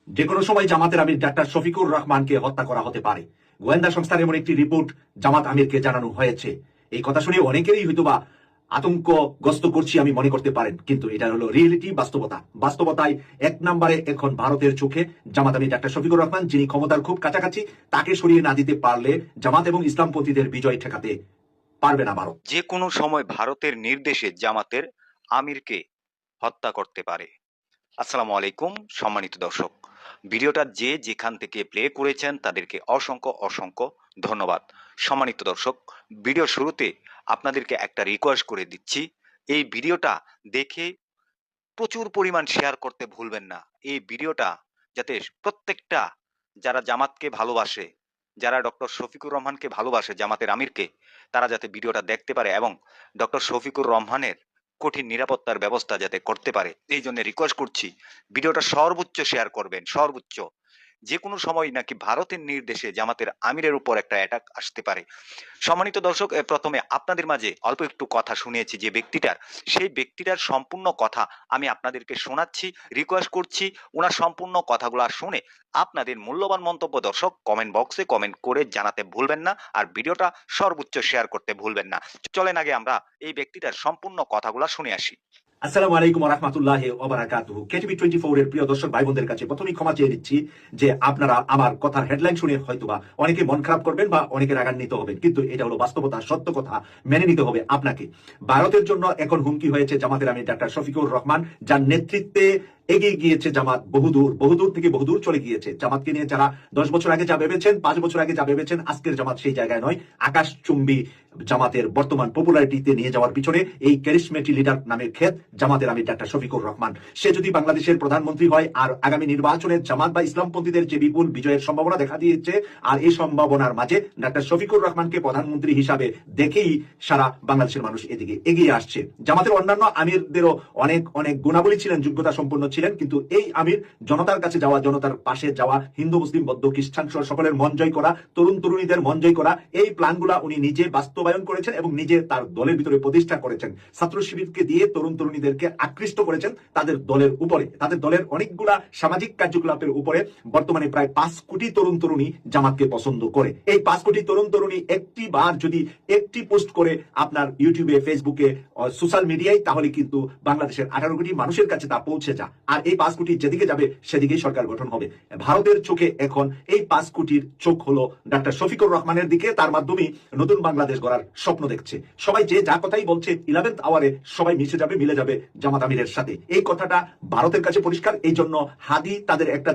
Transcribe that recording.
যে কোনো সময় জামাতের আমির ডাক্তার শফিকুর রহমানকে হত্যা করা হতে পারে। গোয়েন্দা সংস্থার এমন একটি রিপোর্ট জামাত আমিরকে জানানো হয়েছে। এই কথা শুনে অনেকেরই হয়তোবা আতঙ্কগ্রস্ত করছি আমি মনে করতে পারেন, কিন্তু এটা হলো রিয়েলিটি, বাস্তবতা। বাস্তবতায় এক নম্বরে এখন ভারতের চোখে জামাত আমির ডাক্তার শফিকুর রহমান, যিনি ক্ষমতার খুব কাছাকাছি, তাকে সরিয়ে না দিতে পারলে জামাত এবং ইসলামপন্থীদের বিজয় ঠেকাতে পারবে না ভারত। যে কোনো সময় ভারতের নির্দেশে জামাতের আমিরকে হত্যা করতে পারে। আসসালামু আলাইকুম সম্মানিত দর্শক, ভিডিওটা যে যেখান থেকে প্লে করেছেন তাদেরকে অসংখ্য অসংখ্য ধন্যবাদ। সম্মানিত দর্শক, ভিডিও শুরুতে আপনাদেরকে একটা রিকোয়েস্ট করে দিচ্ছি, এই ভিডিওটা দেখে প্রচুর পরিমাণ শেয়ার করতে ভুলবেন না। এই ভিডিওটা যাতে প্রত্যেকটা যারা জামাতকে ভালোবাসে, যারা ডক্টর শফিকুর রহমানকে ভালোবাসে, জামাতের আমিরকে, তারা যাতে ভিডিওটা দেখতে পারে এবং ডক্টর শফিকুর রহমানের কঠিন নিরাপত্তার ব্যবস্থা যাতে করতে পারে, এই জন্য রিকোয়েস্ট করছি ভিডিওটা সর্বোচ্চ শেয়ার করবেন। সর্বোচ্চ যে কোনো সময় নাকি ভারতের নির্দেশে জামাতের আমিরের উপর একটা অ্যাটাক আসতে পারে। সম্মানিত দর্শক, প্রথমে আপনাদের মাঝে অল্প একটু কথা শুনিয়েছি যে ব্যক্তিটার, সেই ব্যক্তিটার সম্পূর্ণ কথা আমি আপনাদেরকে শোনাচ্ছি। রিকোয়েস্ট করছি ওনার সম্পূর্ণ কথাগুলো শুনে আপনাদের মূল্যবান মন্তব্য দর্শক কমেন্ট বক্সে কমেন্ট করে জানাতে ভুলবেন না, আর ভিডিওটা সর্বোচ্চ শেয়ার করতে ভুলবেন না। চলেন আগে আমরা এই ব্যক্তিটার সম্পূর্ণ কথাগুলো শুনে আসি। আসসালামু আলাইকুম ওয়া রাহমাতুল্লাহি ওয়া বারাকাতুহু। কেটিভি 24 এর প্রিয় দর্শক ভাই বোনদের কাছে প্রথমেই ক্ষমা চেয়ে নিচ্ছি যে আপনারা আমার কথার হেডলাইন শুনে হয়তোবা অনেকে মন খারাপ করবেন বা অনেকে রাগান্বিত হবেন, কিন্তু এটা হলো বাস্তবতা, সত্য কথা মেনে নিতে হবে আপনাকে। ভারতের জন্য এখন হুমকি হয়েছে জামাতের আমির ডাক্তার শফিকুর রহমান, যার নেতৃত্বে এগিয়ে গিয়েছে জামাত বহুদূর, বহুদূর থেকে বহুদূর চলে গিয়েছে। জামাতকে নিয়ে যারা 10 বছর আগে যা ভেবেছেন, 5 বছর আগে যা ভেবেছেন, আজকের জামাত সেই জায়গায় নয়। আকাশচুম্বী জামাতের বর্তমান পপুলারিটিতে নিয়ে যাওয়ার পিছনে এই ক্যারিসমেটি লিডার নামের ক্ষেত জামাতের আমির ডাক্তার শফিকুর রহমান। সে যদি বাংলাদেশের প্রধানমন্ত্রী হয় আর আগামী নির্বাচনে জামাত বা ইসলামপন্থীদের যে বিপুল বিজয়ের সম্ভাবনা দেখা দিয়েছে, আর এই সম্ভাবনার মাঝে ডাক্তার শফিকুর রহমানকে প্রধানমন্ত্রী হিসাবে দেখেই সারা বাংলাদেশের মানুষ এদিকে এগিয়ে আসছে। জামাতের অন্যান্য আমিরদেরও অনেক অনেক গুণাবলী ছিলেন, যোগ্যতা সম্পন্ন ছিলেন, কিন্তু এই আমির জনতার কাছে যাওয়া, জনতার পাশে যাওয়া, হিন্দু মুসলিম বৌদ্ধ খ্রিস্টান সকলের মন জয় করা, তরুণ তরুণীদের মন জয় করা, এই প্ল্যানগুলা উনি নিজে বাস্তবায়ন করেছেন এবং নিজে তার দলের ভিতরে প্রতিষ্ঠা করেছেন। ছাত্র শিবিরকে দিয়ে তরুণ তরুণীদেরকে আকৃষ্ট করেছেন তাদের দলের উপরে, তাদের দলের অনেকগুলা সামাজিক কার্যকলাপের উপরে। বর্তমানে প্রায় 5 কোটি তরুণ তরুণী জামাতকে পছন্দ করে। এই 5 কোটি তরুণ তরুণী একটি বার যদি একটি পোস্ট করে আপনার ইউটিউবে, ফেসবুকে, সোশ্যাল মিডিয়ায়, তাহলে কিন্তু বাংলাদেশের 18 কোটি মানুষের কাছে তা পৌঁছে যায়। আর এই 5 কোটি যেদিকে যাবে সেদিকেই সরকার গঠন হবে। ভারতের চোখে এখন এই 5 কোটির চোখ হলো ডাক্তার শফিকুর রহমানের দিকে। তার মাধ্যমে নতুন বাংলাদেশ গড়ার স্বপ্ন দেখছে। সবাই যে যা কথাই বলছে, 11th আওয়ারে সবাই মিলে যাবে জামাত আমিরের সাথে। এই কথাটা ভারতের কাছে পরিষ্কার। এই জন্য হাদি তাদের একটা